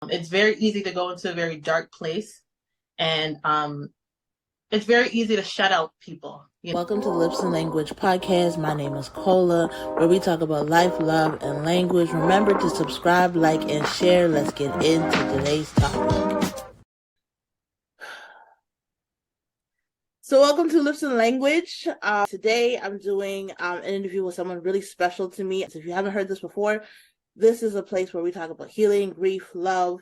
It's very easy to go into a very dark place, and it's very easy to shut out people. Welcome to the Lips and Language podcast. My name is Cola, where we talk about life, love, and language. Remember to subscribe, like, and share. Let's get into today's topic. So welcome to Lips and Language. Today I'm doing an interview with someone really special to me. So if you haven't heard this before, this is a place where we talk about healing, grief, love,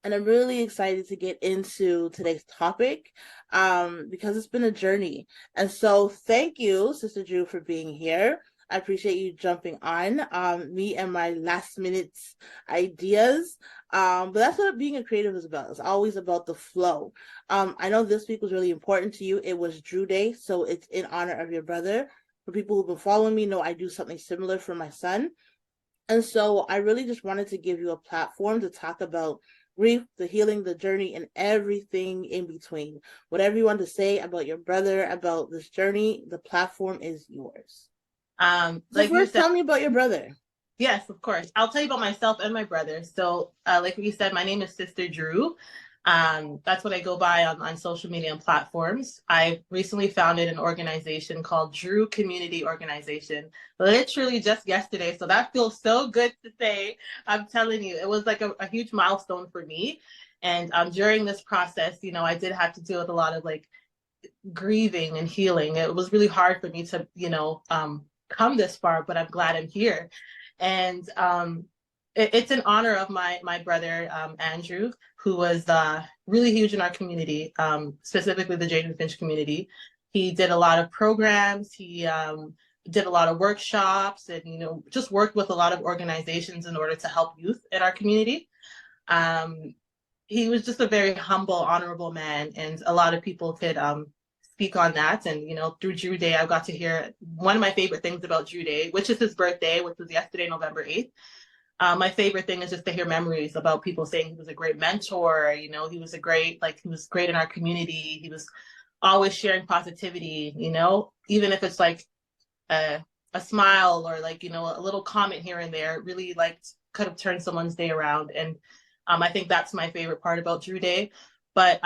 and I'm really excited to get into today's topic because it's been a journey. And so thank you, Sister Drew, for being here. I appreciate you jumping on me and my last minute ideas. But that's what being a creative is about. It's always about the flow. I know this week was really important to you. It was Drew Day, so it's in honor of your brother. For people who've been following me, know I do something similar for my son. And so I really just wanted to give you a platform to talk about grief, the healing, the journey, and everything in between. Whatever you want to say about your brother, about this journey, the platform is yours. So Like first, tell me about your brother. Yes, of course. I'll tell you about myself and my brother. So, like you said, my name is Sister Drew. That's what I go by on social media and platforms. I recently founded an organization called Drew Community Organization, literally just yesterday. So that feels so good to say. I'm telling you, it was like a huge milestone for me. And during this process, I did have to deal with a lot of like grieving and healing. It was really hard for me to, come this far, but I'm glad I'm here. And it's in honor of my brother Andrew, who was really huge in our community, specifically the Jaden Finch community. He did a lot of programs. He did a lot of workshops, and just worked with a lot of organizations in order to help youth in our community. He was just a very humble, honorable man, and a lot of people could speak on that. And through Drew Day, I got to hear one of my favorite things about Drew Day, which is his birthday, which was yesterday, November 8th. My favorite thing is just to hear memories about people saying he was a great mentor. He was he was great in our community. He was always sharing positivity. Even if it's like a smile or like a little comment here and there, really like could have turned someone's day around. And I think that's my favorite part about Drew Day. But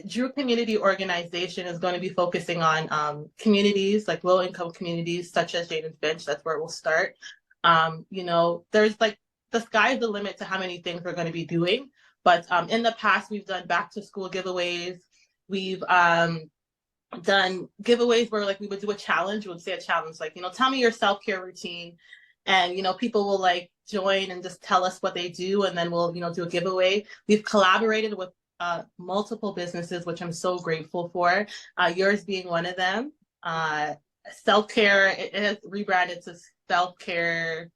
Drew Community Organization is going to be focusing on communities, like low-income communities, such as Jaden Finch. That's where it will start. There's like the sky's the limit to how many things we're going to be doing. But in the past, we've done back-to-school giveaways. We've done giveaways where like we would do a challenge. We would say a challenge like, tell me your self-care routine. And, people will like join and just tell us what they do. And then we'll, do a giveaway. We've collaborated with multiple businesses, which I'm so grateful for. Yours being one of them. Self-care, it has rebranded to self-care.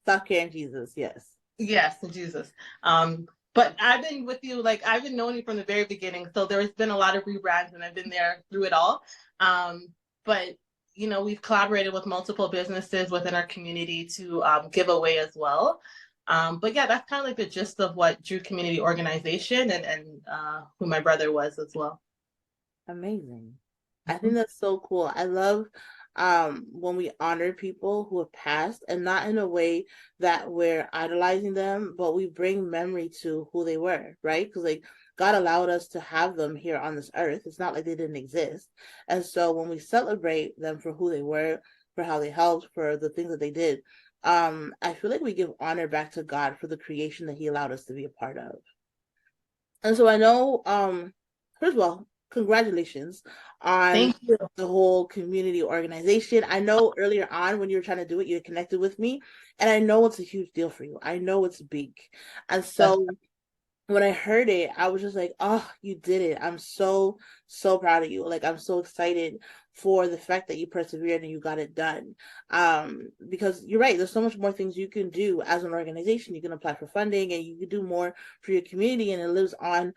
Self-care and Jesus, yes. Yes, Jesus. But I've been with you, like I've been knowing you from the very beginning. So there's been a lot of rebrands and I've been there through it all. But we've collaborated with multiple businesses within our community to give away as well. But yeah, that's kind of like the gist of what Drew Community Organization and who my brother was as well. Amazing. I think that's so cool. I love when we honor people who have passed, and not in a way that we're idolizing them, but we bring memory to who they were, right? Because like God allowed us to have them here on this earth. It's not like they didn't exist. And so when we celebrate them for who they were, for how they helped, for the things that they did, I feel like we give honor back to God for the creation that He allowed us to be a part of. And so I know, first of all, congratulations on Thank you. the whole community organization. I know earlier on when you were trying to do it, you had connected with me, and I know it's a huge deal for you. I know it's big. And so when I heard it, I was just like, oh, you did it. I'm so, so proud of you. Like, I'm so excited for the fact that you persevered and you got it done. Because you're right, there's so much more things you can do as an organization. You can apply for funding and you can do more for your community, and it lives on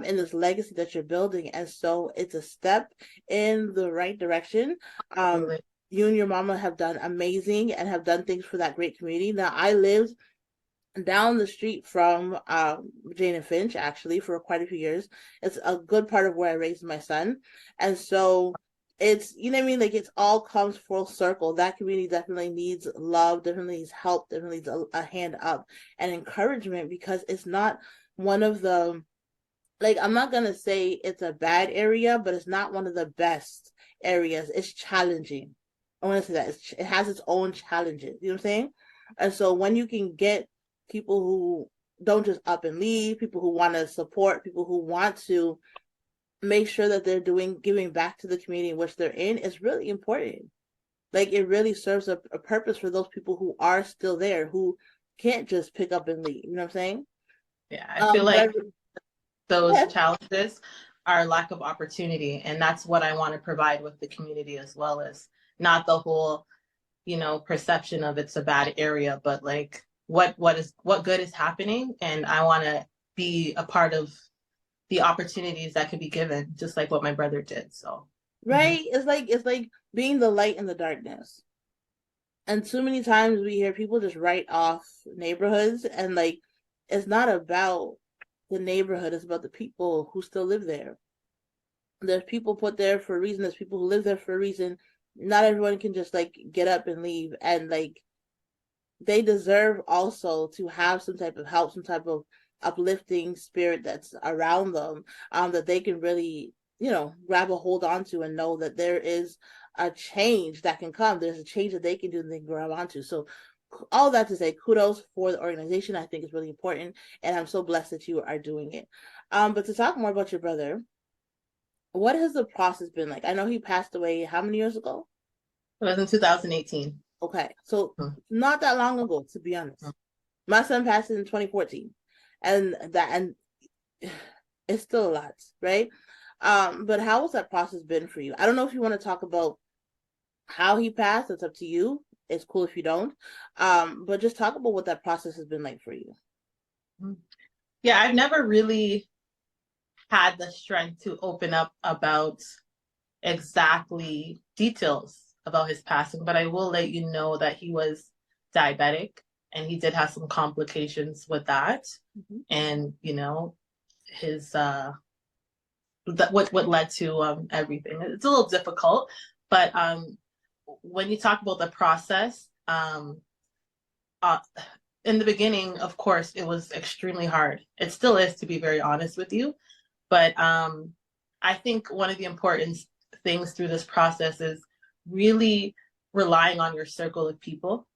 in this legacy that you're building. And so it's a step in the right direction. You and your mama have done amazing and have done things for that great community. Now, I lived down the street from Jane and Finch, actually, for quite a few years. It's a good part of where I raised my son. And so it's, you know what I mean? Like it's all comes full circle. That community definitely needs love, definitely needs help, definitely needs a hand up and encouragement, because it's not one of the, like, I'm not gonna say it's a bad area, but it's not one of the best areas. It's challenging. I want to say that it has its own challenges. You know what I'm saying? And so when you can get people who don't just up and leave, people who want to support, people who want to make sure that they're giving back to the community in which they're in, is really important. Like it really serves a purpose for those people who are still there, who can't just pick up and leave. You know what I'm saying? Yeah, I feel But like those yeah. challenges are lack of opportunity, and that's what I want to provide with the community as well, as not the whole, perception of it's a bad area, but like what good is happening, and I want to be a part of the opportunities that could be given, just like what my brother did. So, Right? It's like being the light in the darkness. And too many times we hear people just write off neighborhoods, and like it's not about the neighborhood, it's about the people who still live there. There's people put there for a reason, there's people who live there for a reason. Not everyone can just like get up and leave, and like they deserve also to have some type of help, some type of uplifting spirit that's around them, that they can really, grab a hold onto and know that there is a change that can come. There's a change that they can do and they can grab onto. So all that to say, kudos for the organization. I think it's really important, and I'm so blessed that you are doing it. But to talk more about your brother, what has the process been like? I know he passed away how many years ago? it was in 2018. Okay, so Mm-hmm. not that long ago, to be honest. My son passed in 2014, and it's still a lot, right? But how has that process been for you? I don't know if you want to talk about how he passed. It's up to you. It's cool if you don't. But just talk about what that process has been like for you. Yeah, I've never really had the strength to open up about exactly details about his passing, but I will let you know that he was diabetic and he did have some complications with that. Mm-hmm. And, his what led to everything. It's a little difficult, but when you talk about the process, uh, in the beginning, of course, it was extremely hard. It still is, to be very honest with you. But I think one of the important things through this process is really relying on your circle of people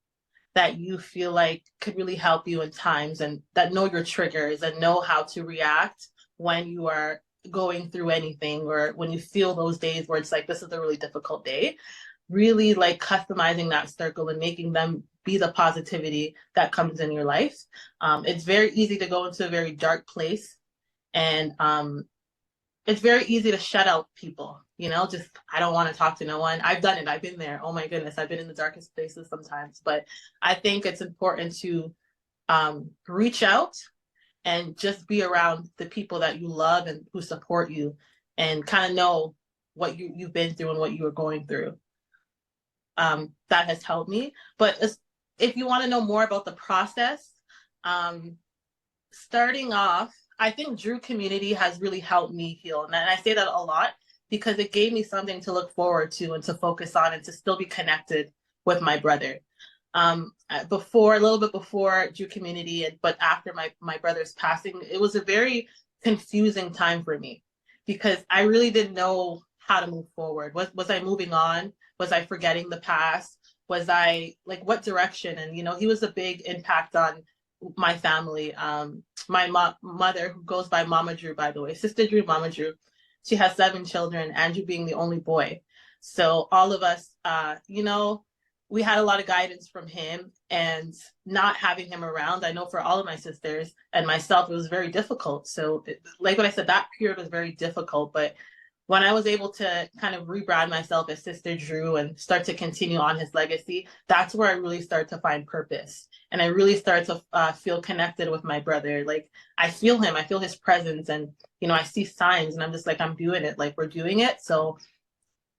that you feel like could really help you in times, and that know your triggers and know how to react when you are going through anything, or when you feel those days where it's like, this is a really difficult day. Really like customizing that circle and making them be the positivity that comes in your life. It's very easy to go into a very dark place, and it's very easy to shut out people, just, I don't want to talk to no one. I've done it. I've been there. Oh my goodness. I've been in the darkest places sometimes, but I think it's important to reach out and just be around the people that you love and who support you, and kind of know what you've been through and what you were going through. That has helped me. But if you want to know more about the process, um, starting off, I think Drew community has really helped me heal. And I say that a lot because it gave me something to look forward to and to focus on and to still be connected with my brother. A little bit before Drew community, but after my brother's passing, it was a very confusing time for me because I really didn't know how to move forward. Was I moving on? Was I forgetting the past? Was I like, what direction? And, he was a big impact on my family. My mother, who goes by Mama Drew, by the way, Sister Drew, Mama Drew, she has 7 children, Andrew being the only boy. So all of us, we had a lot of guidance from him, and not having him around, I know for all of my sisters and myself, it was very difficult. So like what I said, that period was very difficult. But when I was able to kind of rebrand myself as Sister Drew and start to continue on his legacy, that's where I really start to find purpose. And I really start to feel connected with my brother. Like I feel him, I feel his presence, and, I see signs, and I'm just like, I'm doing it, like we're doing it. So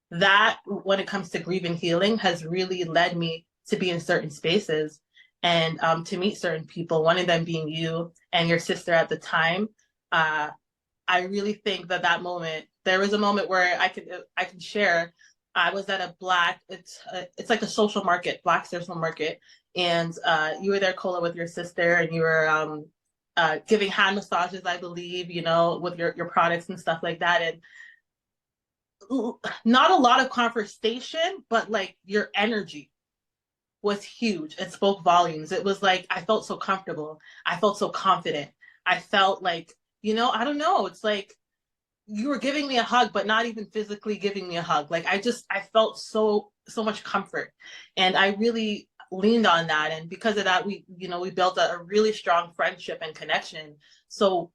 that, when it comes to grieving healing, has really led me to be in certain spaces and to meet certain people, one of them being you and your sister at the time. I really think that moment, there was a moment where I could share I was at a black, it's like a social market, black social market, and you were there, Cola, with your sister, and you were giving hand massages, I believe, you know, with your products and stuff like that, and not a lot of conversation, but like your energy was huge. It spoke volumes. It was like I felt so comfortable. I felt so confident. I felt like, you know, I don't know. It's like you were giving me a hug, but not even physically giving me a hug. Like I felt so much comfort, and I really leaned on that. And because of that, we built a really strong friendship and connection. So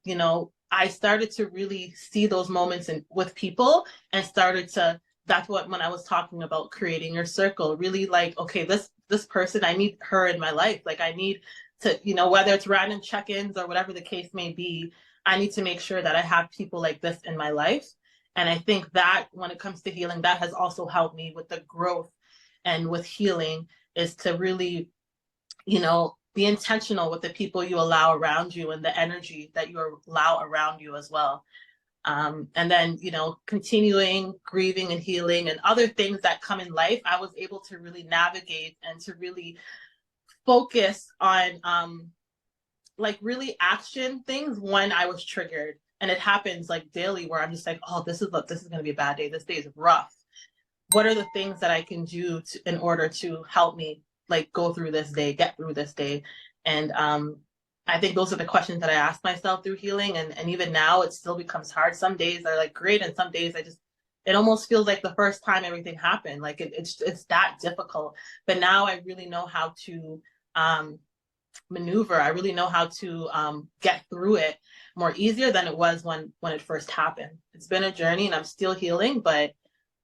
I started to really see those moments with people, and started to. That's what when I was talking about creating your circle, really like, okay, this person, I need her in my life. Like I need to, whether it's random check-ins or whatever the case may be, I need to make sure that I have people like this in my life. And I think that when it comes to healing, that has also helped me with the growth and with healing, is to really, be intentional with the people you allow around you and the energy that you allow around you as well. And then, continuing grieving and healing and other things that come in life, I was able to really navigate and to really focus on like really action things when I was triggered. And it happens like daily where I'm just like, oh, this is going to be a bad day. This day is rough. What are the things that I can do in order to help me like go through this day, get through this day? And I think those are the questions that I ask myself through healing. And even now it still becomes hard. Some days are like great, and some days it almost feels like the first time everything happened. Like it's that difficult. But now I really know how to maneuver. I really know how to get through it more easier than it was when it first happened. It's been a journey, and I'm still healing, but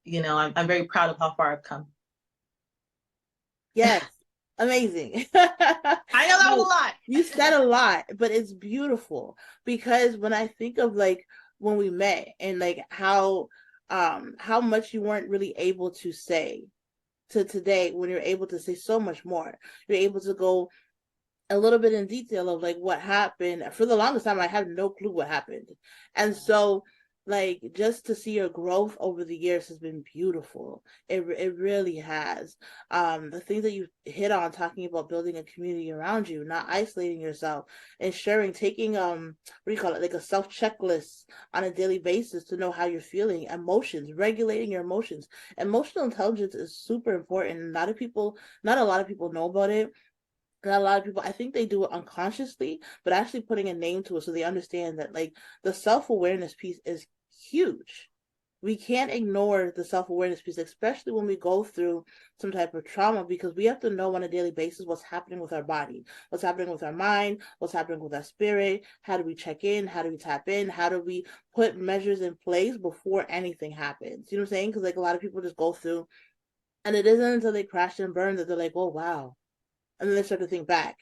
I'm very proud of how far I've come. Yes, amazing. I know that was a No, lot. you said a lot, but it's beautiful because when I think of like when we met and like how much you weren't really able to say to today, when you're able to say so much more, you're able to go a little bit in detail of like what happened. For the longest time I had no clue what happened, and so like just to see your growth over the years has been beautiful. It really has. The things that you hit on, talking about building a community around you, not isolating yourself, ensuring taking what do you call it, like a self checklist on a daily basis to know how you're feeling, emotions, regulating your emotions. Emotional intelligence is super important. Not a lot of people know about it. And a lot of people, I think they do it unconsciously, but actually putting a name to it so they understand that like the self-awareness piece is huge. We can't ignore the self-awareness piece, especially when we go through some type of trauma, because we have to know on a daily basis what's happening with our body, what's happening with our mind, what's happening with our spirit. How do we check in? How do we tap in? How do we put measures in place before anything happens? You know what I'm saying? Because like a lot of people just go through, and it isn't until they crash and burn that they're like, oh wow, and then they start to think back.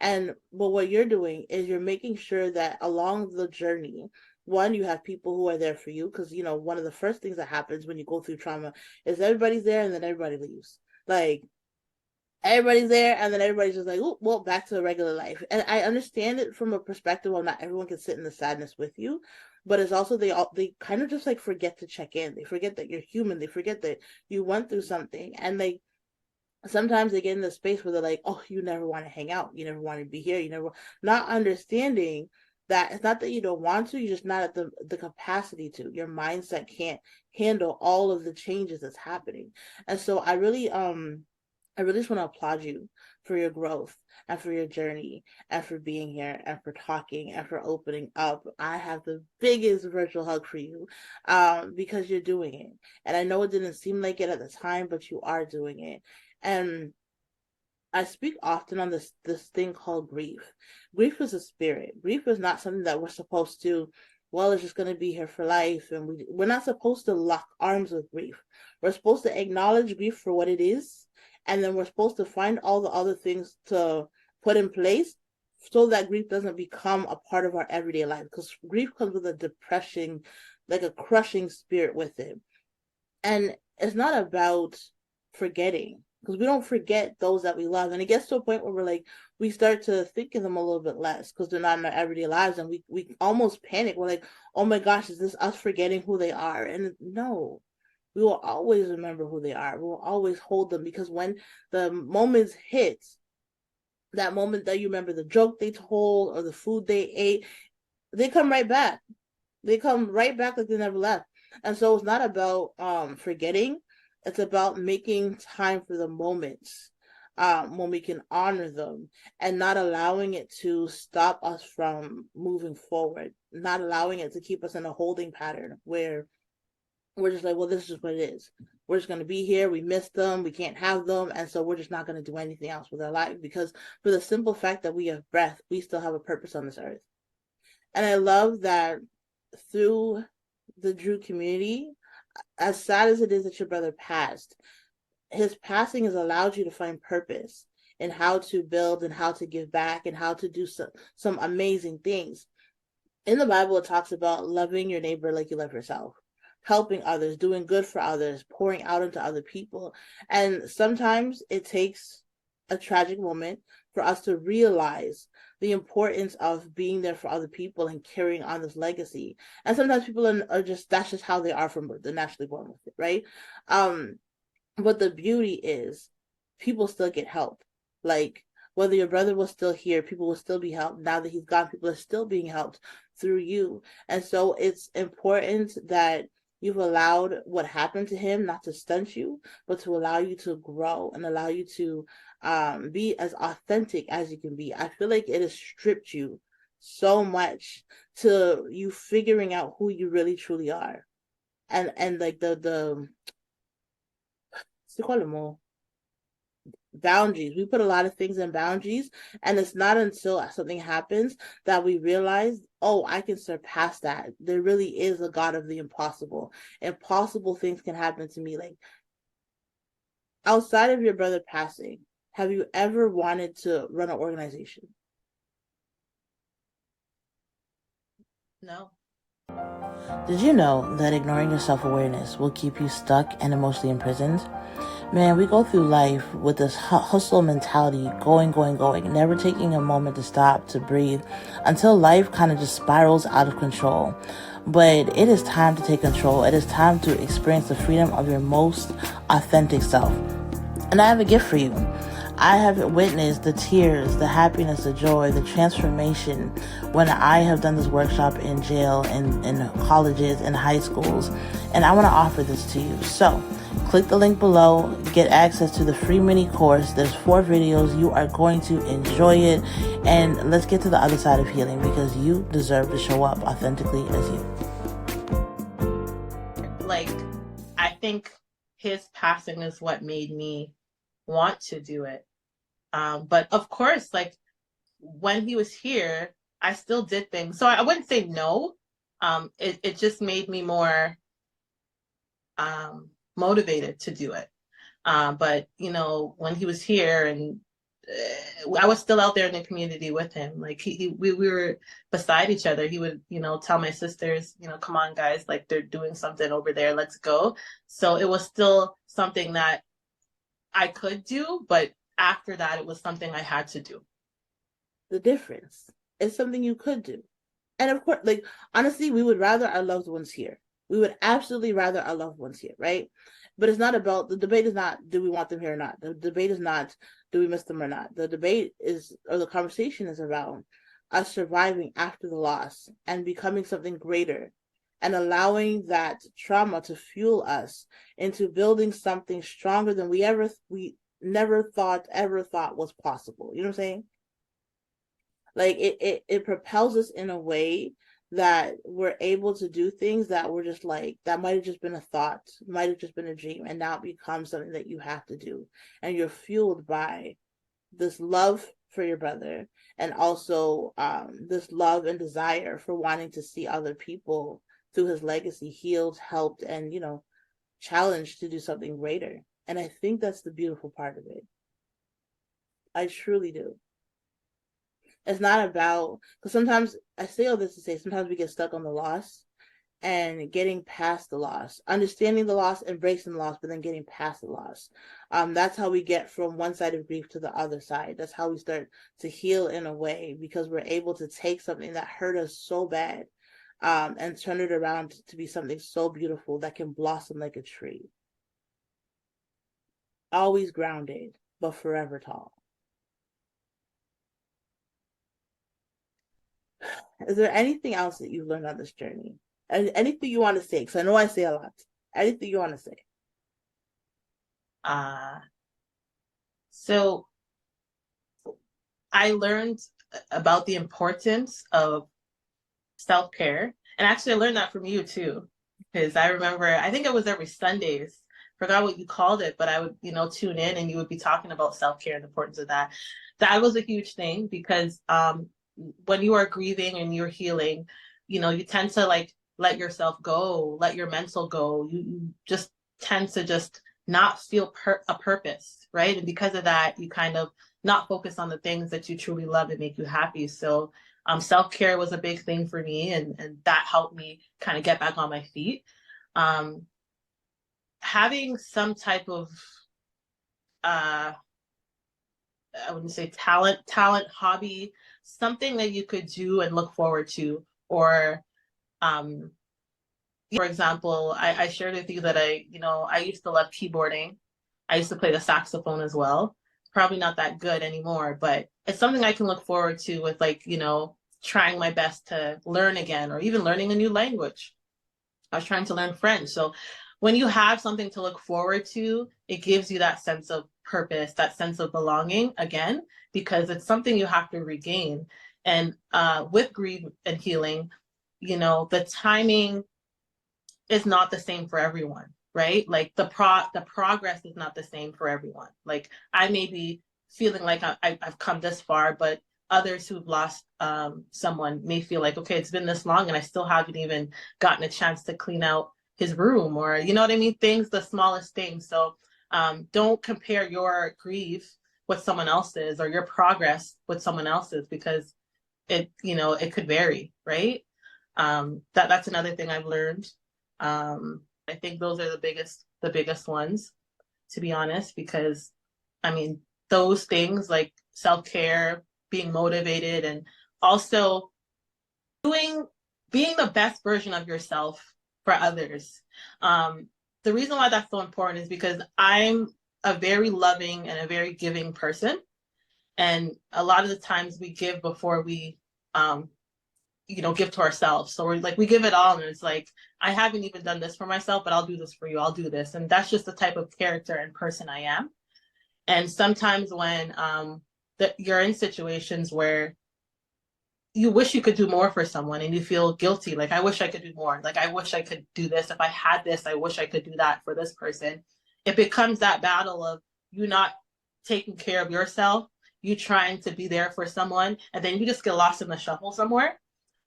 But what you're doing is you're making sure that along the journey, one, you have people who are there for you, because one of the first things that happens when you go through trauma is everybody's there and then everybody leaves. Like everybody's there and then everybody's just like, oh, well, back to regular life. And I understand it from a perspective of not everyone can sit in the sadness with you, but it's also they kind of just like forget to check in. They forget that you're human. They forget that you went through something, and like sometimes they get in the space where they're like, oh, you never want to hang out, you never want to be here, you never, not understanding that it's not that you don't want to, you're just not at the capacity to. Your mindset can't handle all of the changes that's happening. And so I really just want to applaud you for your growth and for your journey and for being here and for talking and for opening up. I have the biggest virtual hug for you because you're doing it. And I know it didn't seem like it at the time, but you are doing it. And I speak often on this thing called grief. Grief is a spirit. Grief is not something that we're supposed to, well, it's just going to be here for life. And we're not supposed to lock arms with grief. We're supposed to acknowledge grief for what it is. And then we're supposed to find all the other things to put in place so that grief doesn't become a part of our everyday life. Because grief comes with a depression, like a crushing spirit with it. And it's not about forgetting, because we don't forget those that we love. And it gets to a point where we're like, we start to think of them a little bit less because they're not in our everyday lives. And we almost panic. We're like, oh my gosh, is this us forgetting who they are? And no, we will always remember who they are. We will always hold them, because when the moments hit, that moment that you remember the joke they told or the food they ate, they come right back. They come right back like they never left. And so it's not about forgetting. It's about making time for the moments when we can honor them, and not allowing it to stop us from moving forward, not allowing it to keep us in a holding pattern where we're just like, well, this is what it is. We're just going to be here. We miss them. We can't have them. And so we're just not going to do anything else with our life, because for the simple fact that we have breath, we still have a purpose on this earth. And I love that through the Drew community, as sad as it is that your brother passed, his passing has allowed you to find purpose in how to build and how to give back and how to do some amazing things. In the Bible, it talks about loving your neighbor like you love yourself, helping others, doing good for others, pouring out into other people. And sometimes it takes a tragic moment for us to realize the importance of being there for other people and carrying on this legacy. And sometimes people are just, that's just how they are from birth. They're naturally born with it, right? But the beauty is people still get help. Like, whether your brother was still here, people will still be helped. Now that he's gone, people are still being helped through you. And so it's important that you've allowed what happened to him not to stunt you, but to allow you to grow and allow you to be as authentic as you can be. I feel like it has stripped you so much to you figuring out who you really truly are. And like the boundaries. We put a lot of things in boundaries, and it's not until something happens that we realize, oh, I can surpass that. There really is a God of the impossible. Impossible things can happen to me. Like, outside of your brother passing, have you ever wanted to run an organization? No. Did you know that ignoring your self-awareness will keep you stuck and emotionally imprisoned? Man, we go through life with this hustle mentality, going, never taking a moment to stop, to breathe, until life kind of just spirals out of control. But it is time to take control. It is time to experience the freedom of your most authentic self. And I have a gift for you. I have witnessed the tears, the happiness, the joy, the transformation when I have done this workshop in jail, in colleges, in high schools, and I want to offer this to you. So, click the link below, get access to the free mini course. There's 4 videos. You are going to enjoy it, and let's get to the other side of healing, because you deserve to show up authentically as you. Like, I think his passing is what made me want to do it. But of course, like, when he was here, I still did things. So I wouldn't say no. It just made me more motivated to do it. But when he was here, and I was still out there in the community with him. Like, we were beside each other. He would, tell my sisters, come on, guys, like, they're doing something over there. Let's go. So it was still something that I could do, but after that, it was something I had to do. The difference is something you could do. And of course, like, honestly, we would rather our loved ones here. We would absolutely rather our loved ones here, right? But it's not about, the debate is not, do we want them here or not? The debate is not, do we miss them or not? The debate is, or the conversation is around us surviving after the loss and becoming something greater, and allowing that trauma to fuel us into building something stronger than we never thought was possible. You know what I'm saying? Like, it propels us in a way that we're able to do things that were just like, that might have just been a thought, might have just been a dream, and now it becomes something that you have to do. And you're fueled by this love for your brother, and also this love and desire for wanting to see other people through his legacy healed, helped, and challenged to do something greater. And I think that's the beautiful part of it. I truly do. It's not about, because sometimes, I say all this to say, sometimes we get stuck on the loss and getting past the loss, understanding the loss, embracing the loss, but then getting past the loss. That's how we get from one side of grief to the other side. That's how we start to heal in a way, because we're able to take something that hurt us so bad, and turn it around to be something so beautiful that can blossom like a tree. Always grounded, but forever tall. Is there anything else that you've learned on this journey? Anything you want to say? Because I know I say a lot. Anything you want to say? Uh, so I learned about the importance of self-care. And actually I learned that from you too. Because I remember, I think it was every Sundays, forgot what you called it, but I would, tune in and you would be talking about self-care and the importance of that. That was a huge thing because when you are grieving and you're healing, you tend to like let yourself go, let your mental go. You just tend to just not feel a purpose, right? And because of that, you kind of not focus on the things that you truly love and make you happy. So self-care was a big thing for me, and that helped me kind of get back on my feet. Um, Having some type of I wouldn't say talent, hobby, something that you could do and look forward to, or um, for example, I shared with you that I used to love keyboarding. I used to play the saxophone as well. Probably not that good anymore, but it's something I can look forward to with like, trying my best to learn again or even learning a new language. I was trying to learn French. So when you have something to look forward to, it gives you that sense of purpose, that sense of belonging again, because it's something you have to regain. And with grief and healing, the timing is not the same for everyone, right? Like the progress is not the same for everyone. Like I may be feeling like I've come this far, but others who've lost someone may feel like, okay, it's been this long and I still haven't even gotten a chance to clean out his room, or you know what I mean? Things, the smallest things. So don't compare your grief with someone else's or your progress with someone else's, because it could vary, right? That's another thing I've learned. I think those are the biggest ones, to be honest, because I mean, those things like self-care, being motivated, and also doing being the best version of yourself for others. Um, the reason why that's so important is because I'm a very loving and a very giving person. And a lot of the times we give before we give to ourselves. So we're like, we give it all, and it's like, I haven't even done this for myself, but I'll do this for you. I'll do this. And that's just the type of character and person I am. And sometimes when you're in situations where you wish you could do more for someone and you feel guilty, like I wish I could do more, like I wish I could do this, if I had this I wish I could do that for this person. It becomes that battle of you not taking care of yourself, you trying to be there for someone, and then you just get lost in the shuffle somewhere.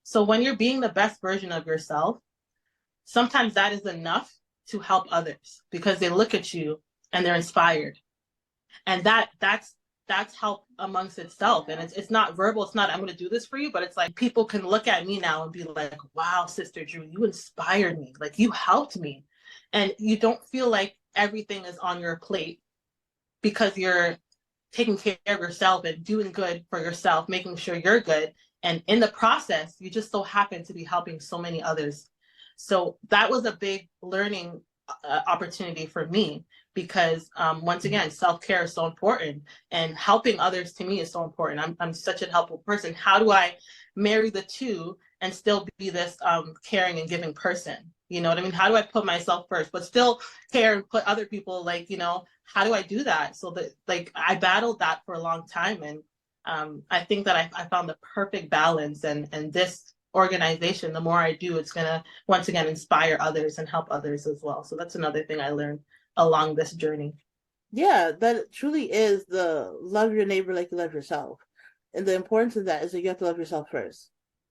So when you're being the best version of yourself, sometimes that is enough to help others because they look at you and they're inspired. And that's help amongst itself. And it's not verbal, it's not I'm going to do this for you, but it's like people can look at me now and be like, wow, Sister Drew, you inspired me, like you helped me. And you don't feel like everything is on your plate because you're taking care of yourself and doing good for yourself, making sure you're good. And in the process, you just so happen to be helping so many others. So that was a big learning opportunity for me because once again, self-care is so important, and helping others to me is so important. I'm such a helpful person. How do I marry the two and still be this caring and giving person? You know what I mean? How do I put myself first, but still care and put other people, like, how do I do that? So that, like, I battled that for a long time. And I think that I found the perfect balance, and this organization, the more I do, it's going to once again inspire others and help others as well. So that's another thing I learned along this journey. Yeah, that truly is the love your neighbor like you love yourself. And the importance of that is that you have to love yourself first.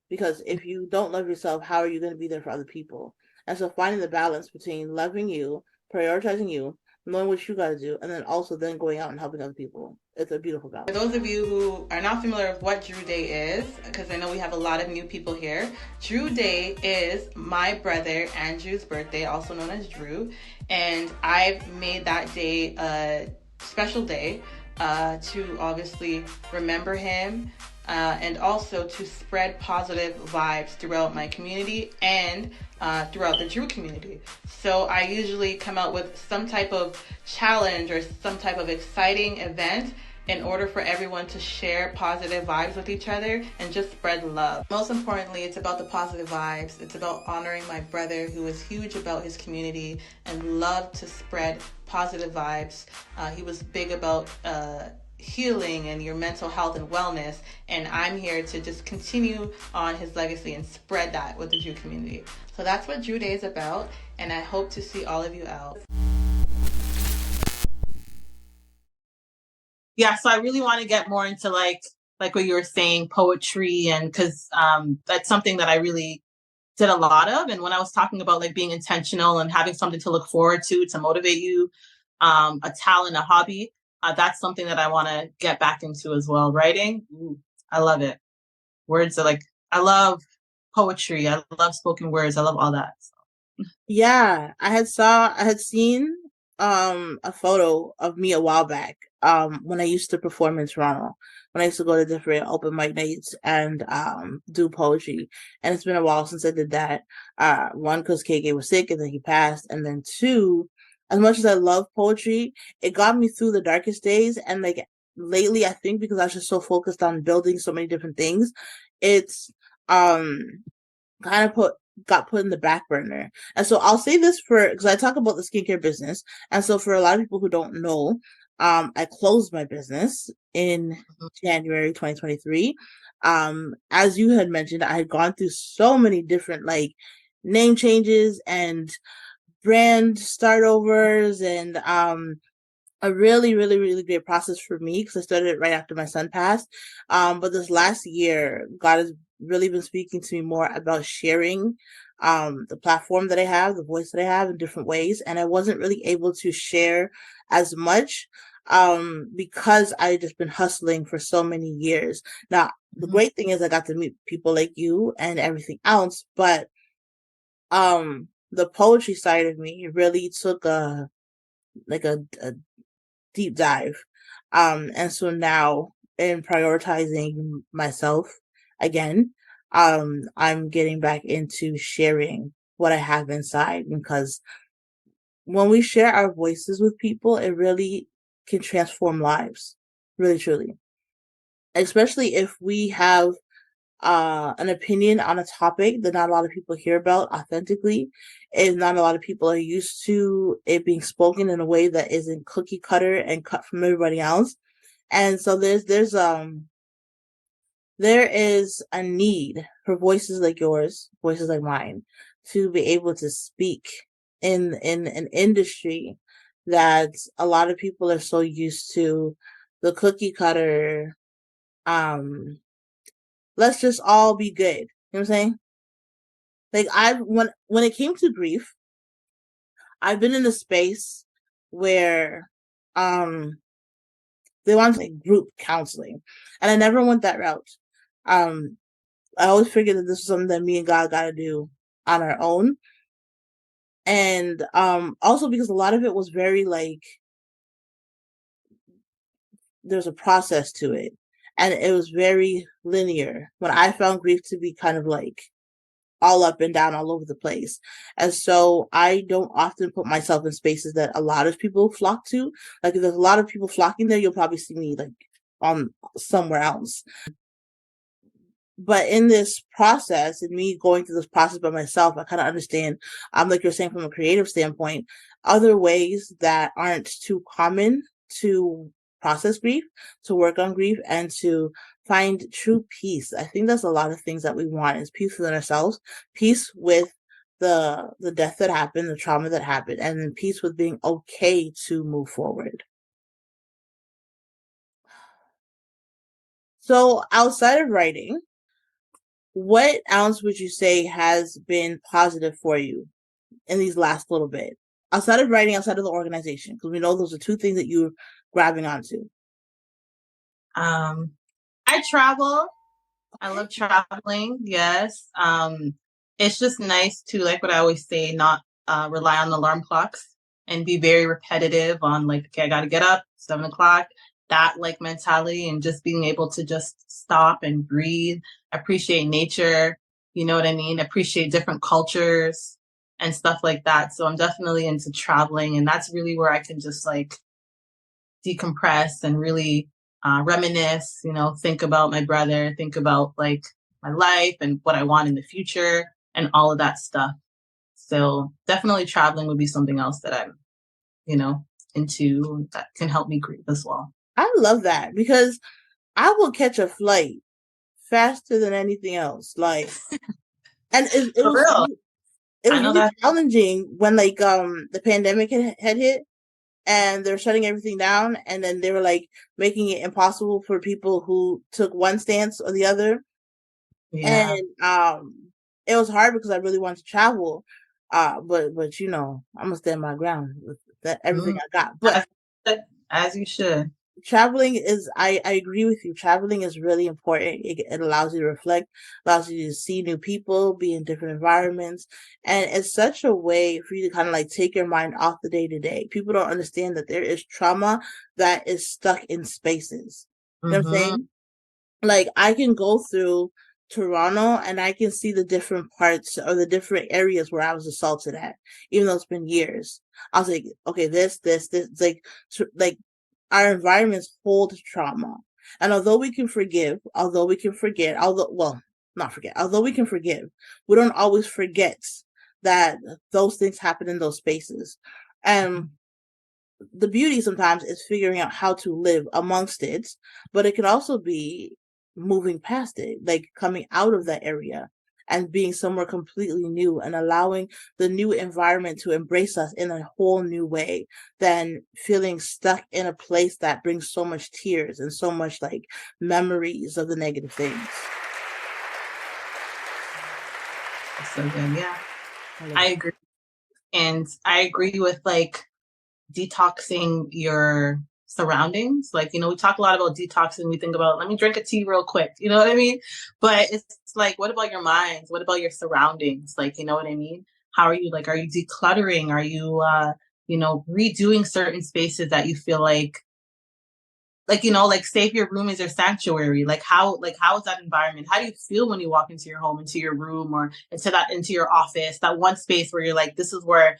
Because if you don't love yourself, how are you going to be there for other people? And so finding the balance between loving you, prioritizing you, knowing what you got to do, and then also then going out and helping other people. It's a beautiful balance. For those of you who are not familiar with what Drew Day is, because I know we have a lot of new people here, Drew Day is my brother Andrew's birthday, also known as Drew, and I've made that day a special day to obviously remember him, and also to spread positive vibes throughout my community and throughout the Drew community. So I usually come out with some type of challenge or some type of exciting event in order for everyone to share positive vibes with each other and just spread love. Most importantly, it's about the positive vibes. It's about honoring my brother, who is huge about his community and loved to spread positive vibes. He was big about healing and your mental health and wellness, and I'm here to just continue on his legacy and spread that with the Drew community. So that's what Drew Day is about, and I hope to see all of you out. Yeah, so I really want to get more into like what you were saying, poetry, and because that's something that I really did a lot of. And when I was talking about like being intentional and having something to look forward to motivate you, a talent, a hobby, that's something that I want to get back into as well. Writing, ooh, I love it. Words are like, I love poetry. I love spoken words. I love all that. So. Yeah, I had seen a photo of me a while back when I used to perform in Toronto, when I used to go to different open mic nights and do poetry. And it's been a while since I did that. One, because KK was sick and then he passed, and then two, as much as I love poetry, it got me through the darkest days. And like lately, I think because I was just so focused on building so many different things, it's kind of got put in the back burner. And so I'll say this because I talk about the skincare business. And so for a lot of people who don't know, I closed my business in January 2023. As you had mentioned, I had gone through so many different like name changes and brand startovers and a really, really, really great process for me because I started it right after my son passed. But this last year, God has really been speaking to me more about sharing the platform that I have, the voice that I have in different ways. And I wasn't really able to share as much because I had just been hustling for so many years. Now, the great thing is I got to meet people like you and everything else, but the poetry side of me really took a deep dive. And so now in prioritizing myself again, I'm getting back into sharing what I have inside, because when we share our voices with people, it really can transform lives, really, truly. Especially if we have an opinion on a topic that not a lot of people hear about authentically, and not a lot of people are used to it being spoken in a way that isn't cookie cutter and cut from everybody else. And so there is a need for voices like yours, voices like mine, to be able to speak in an industry that a lot of people are so used to the cookie cutter, let's just all be good. You know what I'm saying? Like when it came to grief, I've been in a space where they want like group counseling, and I never went that route. I always figured that this was something that me and God got to do on our own, and also because a lot of it was very like there's a process to it, and it was very linear. When I found grief to be kind of like all up and down all over the place. And so I don't often put myself in spaces that a lot of people flock to. Like if there's a lot of people flocking there, you'll probably see me like on somewhere else. But in this process, and me going through this process by myself, I kind of understand, like you're saying from a creative standpoint, other ways that aren't too common to process grief, to work on grief, and to find true peace. I think that's a lot of things that we want, is peace within ourselves, peace with the death that happened, the trauma that happened, and then peace with being okay to move forward. So outside of writing, what else would you say has been positive for you in these last little bit? Outside of writing, outside of the organization, because we know those are two things that you're grabbing onto. I travel. I love traveling. Yes. It's just nice to, like what I always say, not rely on alarm clocks and be very repetitive on like, okay, I got to get up 7 o'clock. that like mentality and just being able to just stop and breathe, appreciate nature, you know what I mean? Appreciate different cultures and stuff like that. So I'm definitely into traveling, and that's really where I can just like decompress and really reminisce, you know, think about my brother, think about like my life and what I want in the future and all of that stuff. So definitely traveling would be something else that I'm, you know, into that can help me grieve as well. I love that because I will catch a flight faster than anything else. Like, and For real. it I was know really that. challenging when like the pandemic had hit and they're shutting everything down, and then they were like making it impossible for people who took one stance or the other. Yeah. And it was hard because I really wanted to travel. But you know, I'm gonna stand my ground with that everything Mm. I got. But As, as you should. traveling is I agree with you. Traveling is really important. It allows you to reflect, allows you to see new people, be in different environments, and it's such a way for you to kind of like take your mind off the day to day. People don't understand that there is trauma that is stuck in spaces. You know what I'm Mm-hmm. saying? Like I can go through Toronto and I can see the different parts or the different areas where I was assaulted at, even though it's been years. I was like, okay, this, it's like our environments hold trauma. And although we can forgive, although we can forget, although, well, not forget, although we can forgive, we don't always forget that those things happen in those spaces. And the beauty sometimes is figuring out how to live amongst it, but it can also be moving past it, like coming out of that area and being somewhere completely new and allowing the new environment to embrace us in a whole new way than feeling stuck in a place that brings so much tears and so much like memories of the negative things. So good. Yeah. I love I that. agree. And I agree with like detoxing your surroundings. Like, you know, we talk a lot about detoxing. We think about, let me drink a tea real quick. You know what I mean? But it's like, what about your minds? What about your surroundings? Like, you know what I mean? How are you like, are you decluttering? Are you, you know, redoing certain spaces that you feel like, you know, like say if your room is your sanctuary, like how is that environment? How do you feel when you walk into your home, into your room, or into your office, that one space where you're like, this is where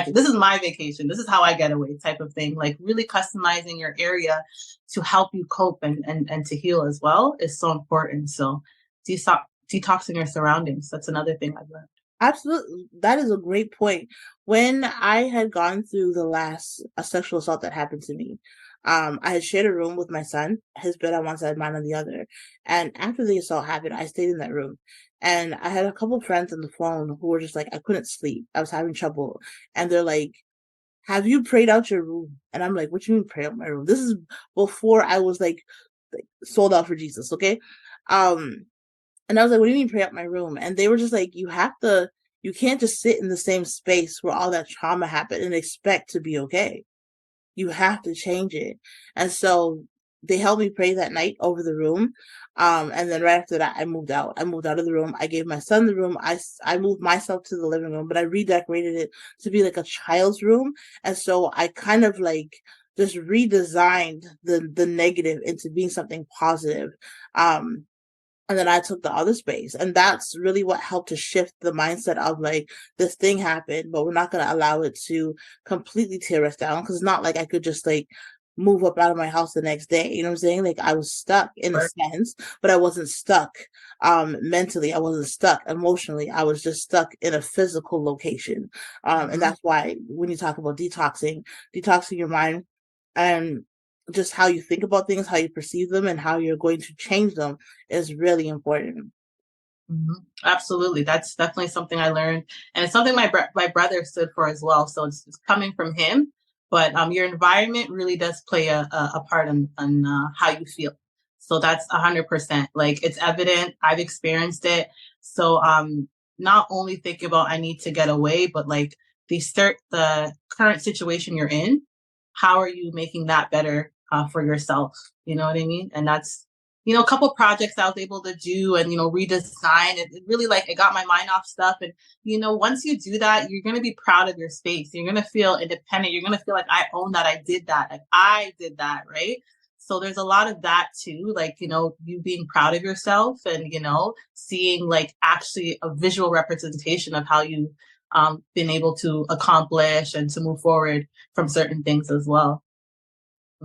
this is my vacation, this is how I get away, type of thing. Like really customizing your area to help you cope and to heal as well is so important. So detoxing your surroundings, that's another thing I've learned. Absolutely. That is a great point. When I had gone through the last a sexual assault that happened to me, I had shared a room with my son, his bed on one side, mine on the other. And after the assault happened, I stayed in that room. And I had a couple friends on the phone who were just like, I couldn't sleep. I was having trouble. And they're like, have you prayed out your room? And I'm like, what you mean pray out my room? This is before I was like sold out for Jesus, okay? Um, and I was like, what do you mean pray up my room? And they were just like, you can't just sit in the same space where all that trauma happened and expect to be okay. You have to change it. And so they helped me pray that night over the room. And then right after that, I moved out. I moved out of the room. I gave my son the room. I moved myself to the living room, but I redecorated it to be like a child's room. And so I kind of like just redesigned the negative into being something positive. Um, and then I took the other space. And that's really what helped to shift the mindset of like, this thing happened, but we're not going to allow it to completely tear us down. Cause it's not like I could just like move up out of my house the next day. You know what I'm saying? Like I was stuck in a sense, but I wasn't stuck mentally. I wasn't stuck emotionally. I was just stuck in a physical location. And that's why when you talk about detoxing your mind and just how you think about things, how you perceive them, and how you're going to change them is really important. Mm-hmm. Absolutely. That's definitely something I learned. And it's something my brother stood for as well. So it's coming from him. But your environment really does play a part on how you feel. So that's 100%. Like it's evident. I've experienced it. So not only think about I need to get away, but like the current situation you're in, how are you making that better for yourself? You know what I mean? And that's, you know, a couple projects I was able to do and, you know, redesign. It really like it got my mind off stuff. And, you know, once you do that, you're going to be proud of your space. You're going to feel independent. You're going to feel like I own that. I did that. Like I did that. Right. So there's a lot of that too, like, you being proud of yourself and, seeing like actually a visual representation of how you been able to accomplish and to move forward from certain things as well.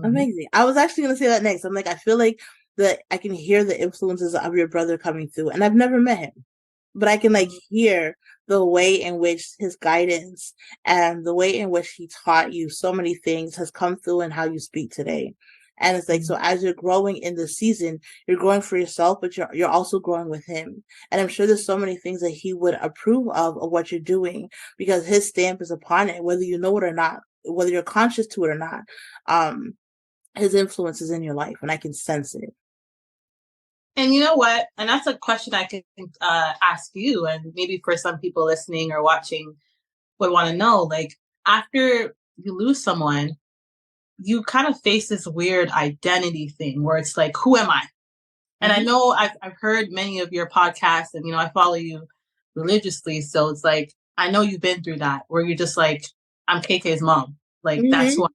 Amazing. I was actually going to say that next. I'm like, I feel like that I can hear the influences of your brother coming through, and I've never met him, but I can like hear the way in which his guidance and the way in which he taught you so many things has come through in how you speak today. And it's like, so as you're growing in the season, you're growing for yourself, but you're also growing with him. And I'm sure there's so many things that he would approve of what you're doing because his stamp is upon it, whether you know it or not, whether you're conscious to it or not. His influence is in your life, and I can sense it. And you know what? And that's a question I can ask you, and maybe for some people listening or watching would want to know, like, after you lose someone, you kind of face this weird identity thing where it's like, who am I? And I know I've heard many of your podcasts, and I follow you religiously, so it's like I know you've been through that where you're just like, I'm KK's mom, like that's who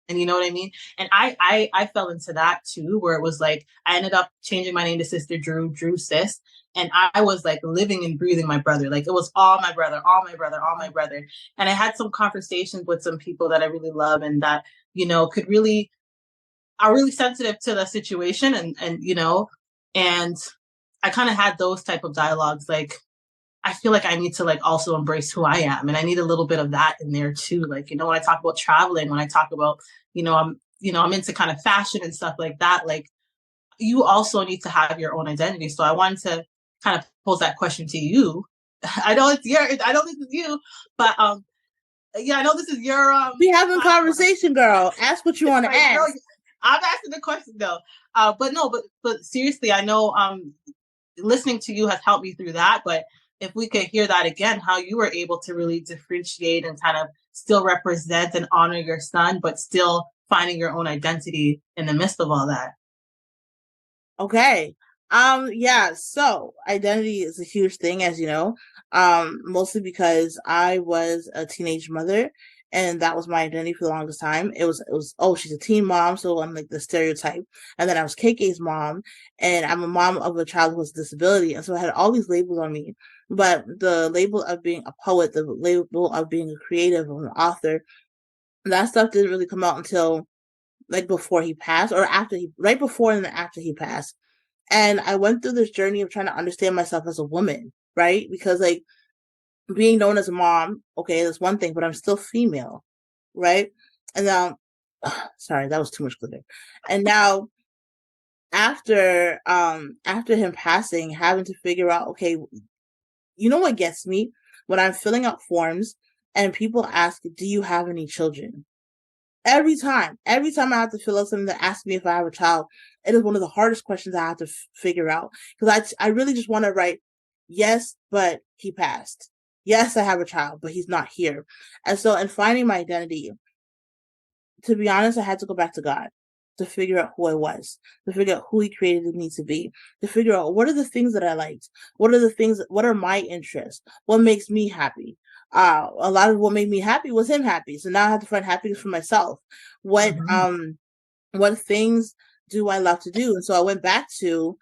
and you know what I mean? And I fell into that too, where it was like, I ended up changing my name to Sister Drew Sis. And I was like living and breathing my brother. Like it was all my brother, all my brother, all my brother. And I had some conversations with some people that I really love and that, could really, are really sensitive to the situation. And I kind of had those type of dialogues. Like, I feel like I need to like also embrace who I am. And I need a little bit of that in there too. Like, when I talk about traveling, when I talk about, I'm into kind of fashion and stuff like that. Like you also need to have your own identity. So I wanted to kind of pose that question to you. I know this is you, but yeah, I know this is your we having a conversation, girl. Ask what you want to ask. No, I'm asking the question though. But seriously, I know listening to you has helped me through that, but if we could hear that again, how you were able to really differentiate and kind of still represent and honor your son, but still finding your own identity in the midst of all that. Okay. Yeah, so identity is a huge thing, as you know, mostly because I was a teenage mother and that was my identity for the longest time. It was, oh, she's a teen mom, so I'm like the stereotype. And then I was KK's mom, and I'm a mom of a child who has a disability. And so I had all these labels on me. But the label of being a poet, the label of being a creative or an author, that stuff didn't really come out until like before he passed, or right before and then after he passed. And I went through this journey of trying to understand myself as a woman, right? Because like being known as a mom, okay, that's one thing, but I'm still female, right? And now, sorry, that was too much glitter. And now after him passing, having to figure out, okay, you know what gets me? When I'm filling out forms and people ask, do you have any children? Every time I have to fill out something that asks me if I have a child, it is one of the hardest questions I have to figure out. Because I really just want to write, yes, but he passed. Yes, I have a child, but he's not here. And so in finding my identity, to be honest, I had to go back to God to figure out who I was, to figure out who he created me to be, to figure out what are the things that I liked, what are my interests, what makes me happy. A lot of what made me happy was him happy. So now I have to find happiness for myself. What things do I love to do? And so I went back to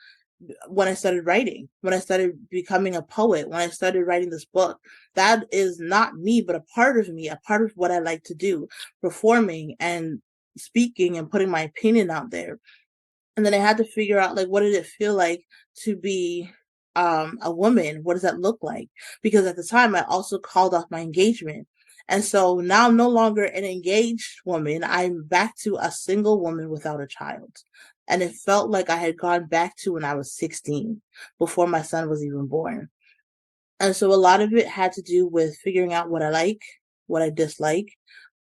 when I started writing, when I started becoming a poet, when I started writing this book. That is not me, but a part of me, a part of what I like to do, performing and speaking and putting my opinion out there. And then I had to figure out, like, what did it feel like to be a woman? What does that look like? Because at the time I also called off my engagement. And so now I'm no longer an engaged woman. I'm back to a single woman without a child. And it felt like I had gone back to when I was 16, before my son was even born. And so a lot of it had to do with figuring out what I like, what I dislike,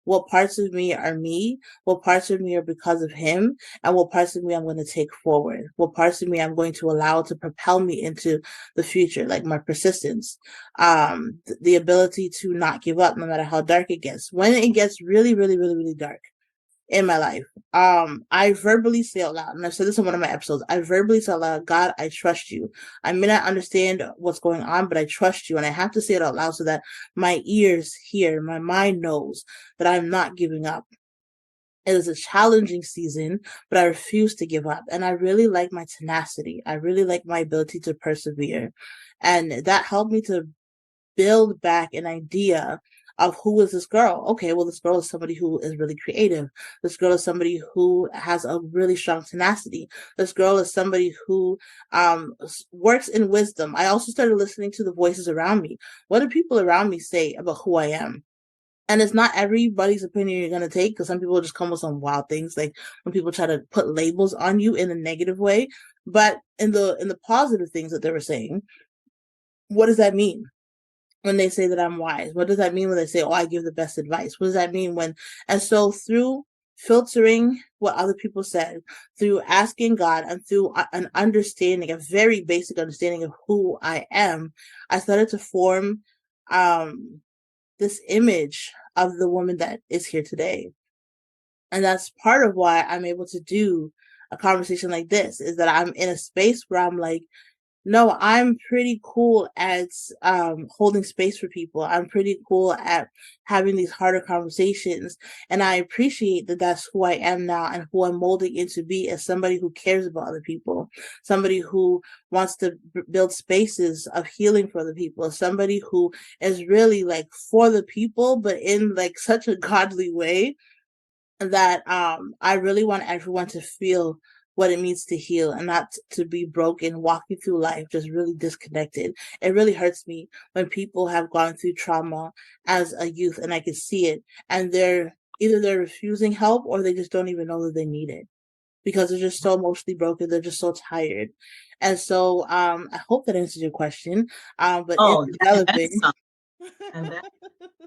what parts of me are me, what parts of me are because of him, and what parts of me I'm going to take forward, what parts of me I'm going to allow to propel me into the future, like my persistence, the ability to not give up no matter how dark it gets. When it gets really, really, really, really dark in my life, I verbally say out loud, and I've said this in one of my episodes, I verbally say out loud, God, I trust you. I may not understand what's going on, but I trust you. And I have to say it out loud so that my ears hear, my mind knows that I'm not giving up. It is a challenging season, but I refuse to give up. And I really like my tenacity. I really like my ability to persevere. And that helped me to build back an idea of who is this girl. Okay, well, this girl is somebody who is really creative. This girl is somebody who has a really strong tenacity. This girl is somebody who works in wisdom. I also started listening to the voices around me. What do people around me say about who I am? And it's not everybody's opinion you're gonna take, because some people just come with some wild things, like when people try to put labels on you in a negative way. But in the positive things that they were saying, what does that mean? When they say that I'm wise? What does that mean when they say, oh, I give the best advice? What does that mean when, and so through filtering what other people said, through asking God, and through an understanding, a very basic understanding of who I am, I started to form this image of the woman that is here today. And that's part of why I'm able to do a conversation like this, is that I'm in a space where I'm like, no, I'm pretty cool at holding space for people. I'm pretty cool at having these harder conversations. And I appreciate that that's who I am now, and who I'm molding into be, as somebody who cares about other people, somebody who wants to build spaces of healing for other people, somebody who is really like for the people, but in like such a godly way that I really want everyone to feel what it means to heal, and not to be broken, walking through life just really disconnected. It really hurts me when people have gone through trauma as a youth, and I can see it, and they're refusing help, or they just don't even know that they need it, because they're just so emotionally broken. They're just so tired. And so I hope that answers your question. But in Oh, developing, and then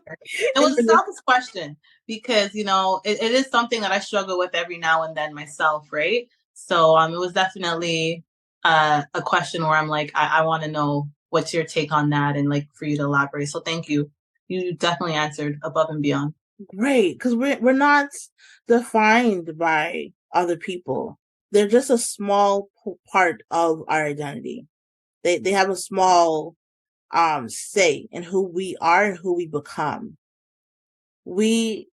it was a selfish question, because it is something that I struggle with every now and then myself, right? So it was definitely a question where I'm like, I want to know what's your take on that, and like for you to elaborate. So thank you. You definitely answered above and beyond. great, because we're not defined by other people. They're just a small part of our identity. They have a small say in who we are and who we become. We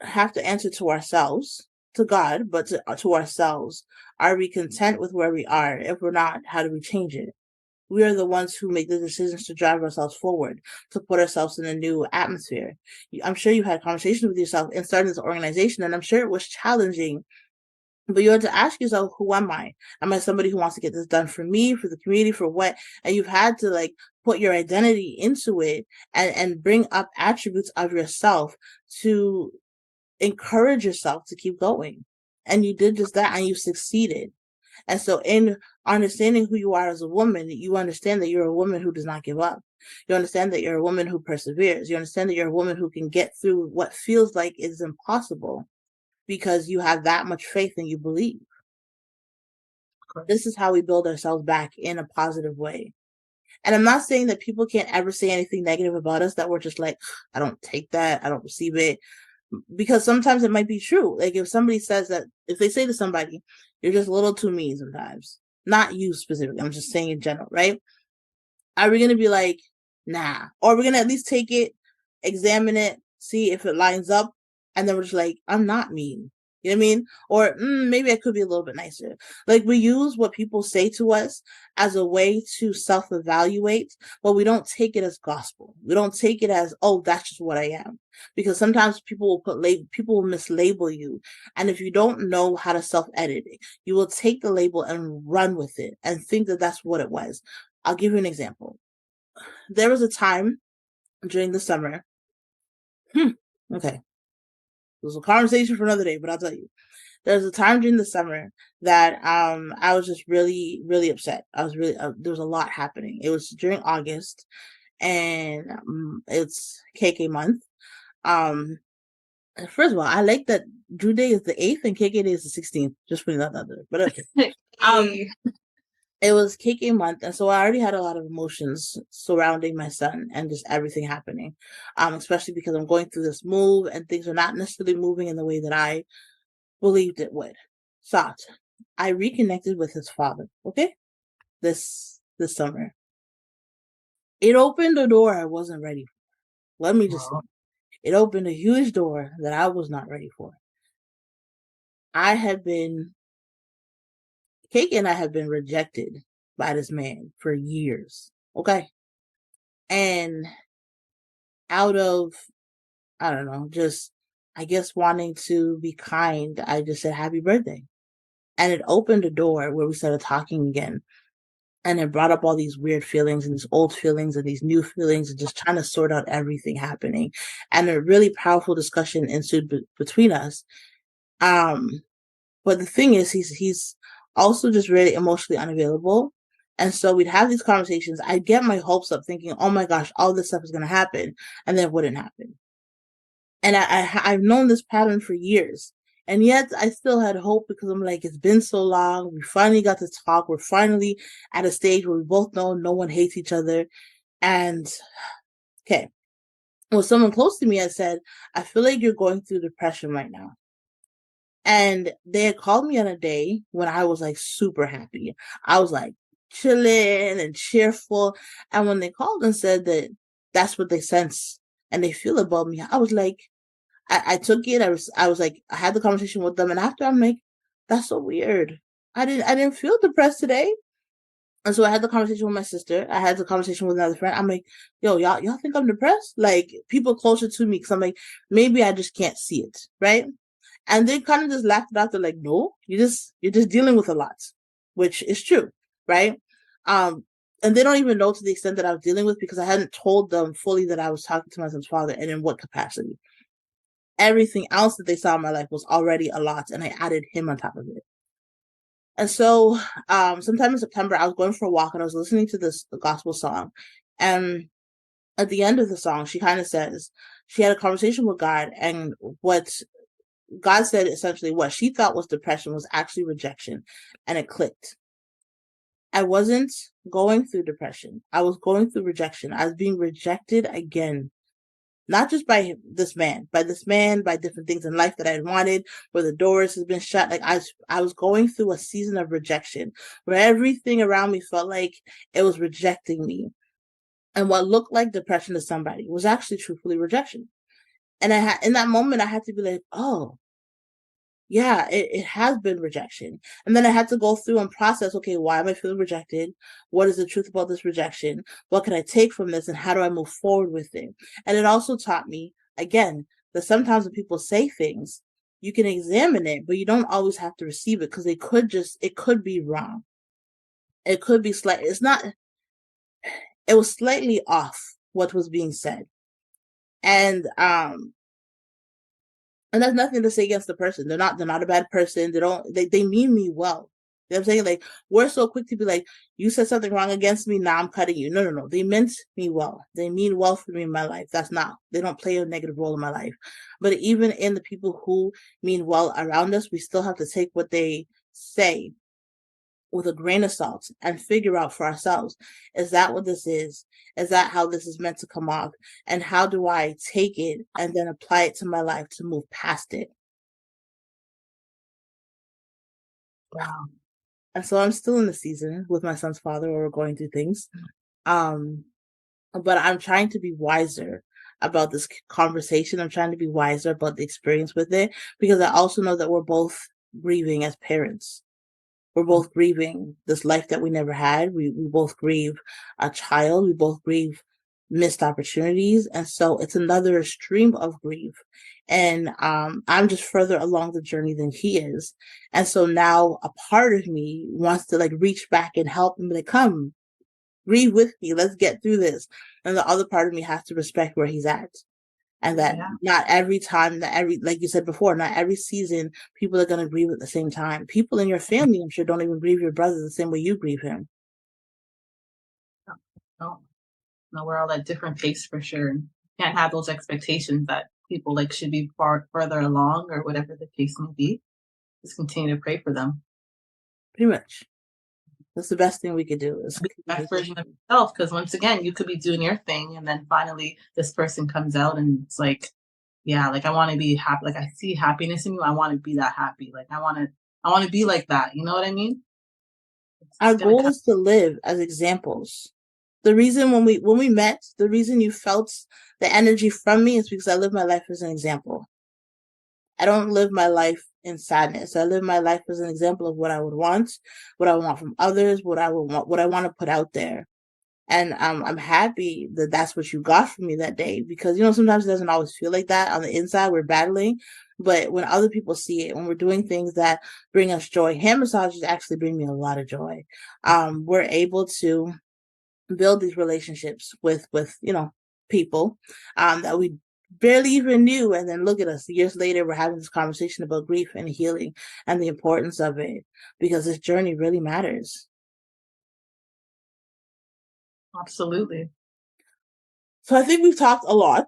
have to answer to ourselves, to God, but to ourselves. Are we content with where we are? If we're not, how do we change it? We are the ones who make the decisions to drive ourselves forward, to put ourselves in a new atmosphere. I'm sure you had conversations with yourself in starting this organization, and I'm sure it was challenging. But you had to ask yourself, who am I? Am I somebody who wants to get this done for me, for the community, for what? And you've had to like put your identity into it, and bring up attributes of yourself to encourage yourself to keep going. And you did just that, and you succeeded. And so in understanding who you are as a woman, you understand that you're a woman who does not give up. You understand that you're a woman who perseveres. You understand that you're a woman who can get through what feels like is impossible, because you have that much faith and you believe. This is how we build ourselves back in a positive way. And I'm not saying that people can't ever say anything negative about us, that we're just like, I don't take that, I don't receive it. Because sometimes it might be true. Like if somebody says that, if they say to somebody, you're just a little too mean sometimes, not you specifically, I'm just saying in general, right? Are we going to be like, nah? Or we're going to at least take it, examine it, see if it lines up, and then we're just like, I'm not mean. You know what I mean? Or maybe I could be a little bit nicer. Like we use what people say to us as a way to self-evaluate, but we don't take it as gospel. We don't take it as, oh, that's just what I am. Because sometimes people will people will mislabel you. And if you don't know how to self-edit it, you will take the label and run with it and think that that's what it was. I'll give you an example. There was a time during the summer. Okay. It was a conversation for another day, but I'll tell you. There was a time during the summer that I was just really, really upset. I was really there was a lot happening. It was during August, and it's KK month. First of all, I like that Drew Day is the 8th and KK Day is the 16th. Just putting that out there. But okay. It was KK month, and so I already had a lot of emotions surrounding my son and just everything happening. Especially because I'm going through this move and things are not necessarily moving in the way that I believed it would. So I reconnected with his father, okay? This summer. It opened a door I wasn't ready for. Let me just say. It opened a huge door that I was not ready for. Cake and I have been rejected by this man for years. Okay. And out of, I don't know, just, I guess, wanting to be kind, I just said happy birthday. And it opened a door where we started talking again. And it brought up all these weird feelings and these old feelings and these new feelings and just trying to sort out everything happening. And a really powerful discussion ensued between us. But the thing is, he's also just really emotionally unavailable. And so we'd have these conversations. I'd get my hopes up thinking, oh my gosh, all this stuff is going to happen. And then it wouldn't happen. And I've known this pattern for years. And yet I still had hope because I'm like, it's been so long. We finally got to talk. We're finally at a stage where we both know no one hates each other. And okay. Well, someone close to me had said, I feel like you're going through depression right now. And they had called me on a day when I was like super happy. I was like chilling and cheerful. And when they called and said that that's what they sense and they feel about me, I was like, I took it. I was like, I had the conversation with them, and after I'm like, that's so weird. I didn't feel depressed today. And so I had the conversation with my sister. I had the conversation with another friend. I'm like, yo, y'all think I'm depressed? Like people closer to me, because I'm like, maybe I just can't see it, right? And they kind of just laughed it out. They're like, no, you're just dealing with a lot, which is true, right? And they don't even know to the extent that I was dealing with because I hadn't told them fully that I was talking to my son's father and in what capacity. Everything else that they saw in my life was already a lot, and I added him on top of it. And so, sometime in September, I was going for a walk and I was listening to this gospel song, and at the end of the song, she kind of says she had a conversation with God, and what God said essentially what she thought was depression was actually rejection, and it clicked. I wasn't going through depression. I was going through rejection. I was being rejected again. Not just by this man, by different things in life that I wanted, where the doors has been shut. Like I was going through a season of rejection where everything around me felt like it was rejecting me. And what looked like depression to somebody was actually truthfully rejection. And in that moment, I had to be like, oh, yeah, it has been rejection. And then I had to go through and process, okay, why am I feeling rejected? What is the truth about this rejection? What can I take from this? And how do I move forward with it? And it also taught me, again, that sometimes when people say things, you can examine it, but you don't always have to receive it because it could be wrong. It could be it was slightly off what was being said. And that's nothing to say against the person. They're not a bad person. They mean me well. You know what I'm saying? Like, we're so quick to be like, you said something wrong against me, now I'm cutting you. No. They meant me well. They mean well for me in my life. They don't play a negative role in my life. But even in the people who mean well around us, we still have to take what they say with a grain of salt and figure out for ourselves, is that what this is? Is that how this is meant to come off? And how do I take it and then apply it to my life to move past it? Wow. And so I'm still in the season with my son's father where we're going through things. But I'm trying to be wiser about this conversation. I'm trying to be wiser about the experience with it because I also know that we're both grieving as parents. We're both grieving this life that we never had. We both grieve a child. We both grieve missed opportunities. And so it's another stream of grief. And I'm just further along the journey than he is. And so now a part of me wants to like reach back and help him, like, come, grieve with me. Let's get through this. And the other part of me has to respect where he's at. And that not every time, like you said before, not every season people are going to grieve at the same time. People in your family, I'm sure, don't even grieve your brother the same way you grieve him. No, we're all at different pace for sure. Can't have those expectations that people like should be further along or whatever the case may be. Just continue to pray for them. Pretty much. That's the best thing we could do is be the best version of yourself. Because once again, you could be doing your thing, and then finally this person comes out, and it's like, yeah, like I want to be happy. Like I see happiness in you. I want to be that happy. Like I want to be like that. You know what I mean? Our goal is to live as examples. The reason when we met, the reason you felt the energy from me is because I live my life as an example. I don't live my life in sadness. I live my life as an example of what I would want, what I want from others, what I would want, what I want to put out there. And I'm happy that that's what you got from me that day, because, you know, sometimes it doesn't always feel like that on the inside. We're battling. But when other people see it, when we're doing things that bring us joy, hand massages actually bring me a lot of joy. We're able to build these relationships with you know, people that we barely even knew, and then look at us years later, we're having this conversation about grief and healing and the importance of it, because this journey really matters. Absolutely. So I think we've talked a lot.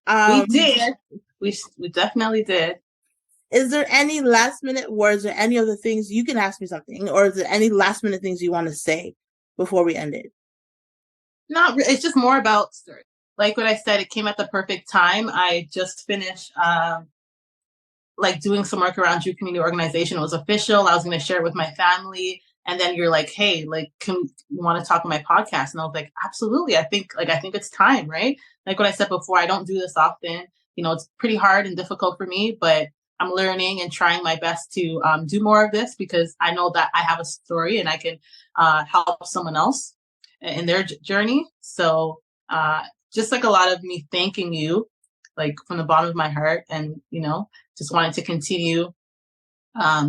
We did. We definitely did. Is there any last minute words or any other things? You can ask me something, or is there any last minute things you want to say before we end it? Not really. It's just more about, like what I said, it came at the perfect time. I just finished like doing some work around Drew Community Organization. It was official. I was going to share it with my family. And then you're like, hey, like, you want to talk on my podcast? And I was like, absolutely. I think it's time, right? Like what I said before, I don't do this often. You know, it's pretty hard and difficult for me, but I'm learning and trying my best to do more of this, because I know that I have a story and I can help someone else in their journey. So just like a lot of me thanking you, like from the bottom of my heart, and, you know, just wanted to continue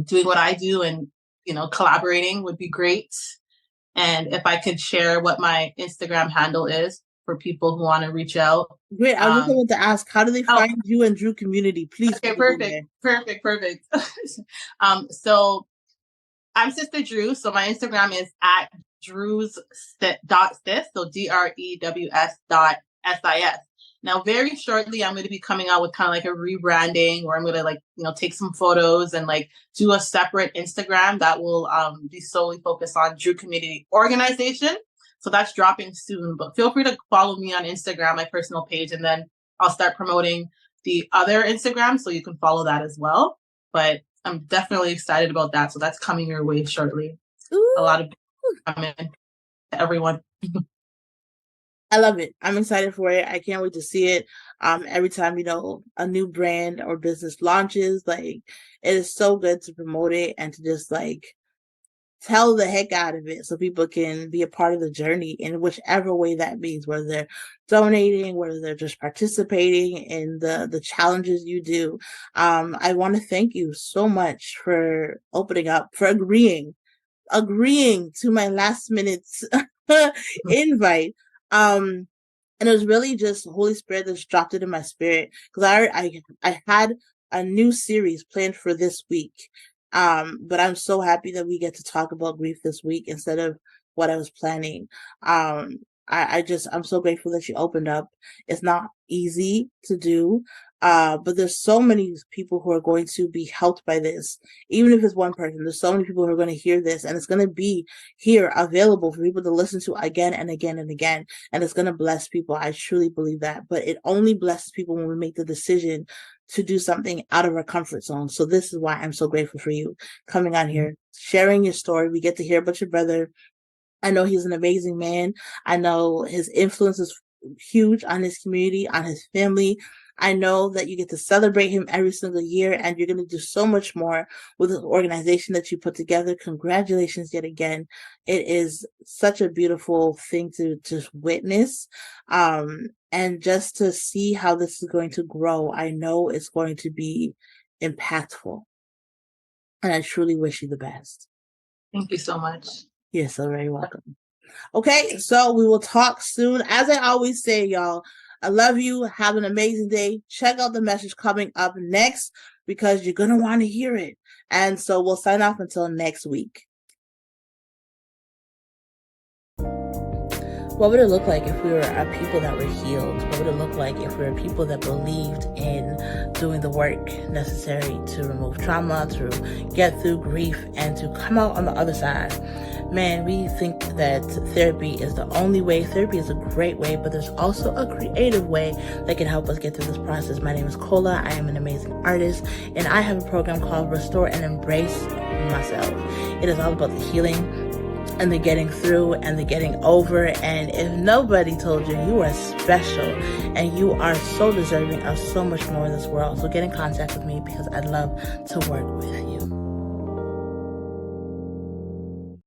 doing what I do, and, you know, collaborating would be great. And if I could share what my Instagram handle is for people who want to reach out. Great. I was just going to ask, how do they find you and Drew Community? Please. Okay, perfect. So I'm Sister Drew. So my Instagram is at drews.sis. So DREWS.SIS. Now, very shortly, I'm going to be coming out with kind of like a rebranding, where I'm going to, like, you know, take some photos and like do a separate Instagram that will be solely focused on Drew Community Organization. So that's dropping soon, but feel free to follow me on Instagram, my personal page, and then I'll start promoting the other Instagram, so you can follow that as well. But I'm definitely excited about that. So that's coming your way shortly. Ooh. A lot of coming to everyone. I love it. I'm excited for it. I can't wait to see it. Every time, you know, a new brand or business launches, like, it is so good to promote it and to just like tell the heck out of it, so people can be a part of the journey in whichever way that means, whether they're donating, whether they're just participating in the challenges you do. I want to thank you so much for opening up, for agreeing to my last minute invite. And it was really just the Holy Spirit that just dropped it in my spirit, because I had a new series planned for this week. But I'm so happy that we get to talk about grief this week instead of what I was planning. I'm so grateful that you opened up. It's not easy to do, but there's so many people who are going to be helped by this. Even if it's one person, there's so many people who are going to hear this, and it's going to be here available for people to listen to again and again and again. And it's going to bless people. I truly believe that, but it only blesses people when we make the decision to do something out of our comfort zone. So this is why I'm so grateful for you coming on here, sharing your story. We get to hear about your brother. I know he's an amazing man. I know his influence is huge on his community, on his family. I know that you get to celebrate him every single year, and you're going to do so much more with the organization that you put together. Congratulations yet again. It is such a beautiful thing to just witness. And just to see how this is going to grow. I know it's going to be impactful. And I truly wish you the best. Thank you so much. You're so very welcome. Okay, so we will talk soon. As I always say, y'all, I love you. Have an amazing day. Check out the message coming up next, because you're going to want to hear it. And so we'll sign off until next week. What would it look like if we were a people that were healed? What would it look like if we were people that believed in doing the work necessary to remove trauma, to get through grief, and to come out on the other side? Man, we think that therapy is the only way. Therapy is a great way, but there's also a creative way that can help us get through this process. My name is Kola. I am an amazing artist, and I have a program called Restore and Embrace Myself. It is all about the healing and the getting through and the getting over. And if nobody told you, you are special and you are so deserving of so much more in this world. So get in contact with me because I'd love to work with you.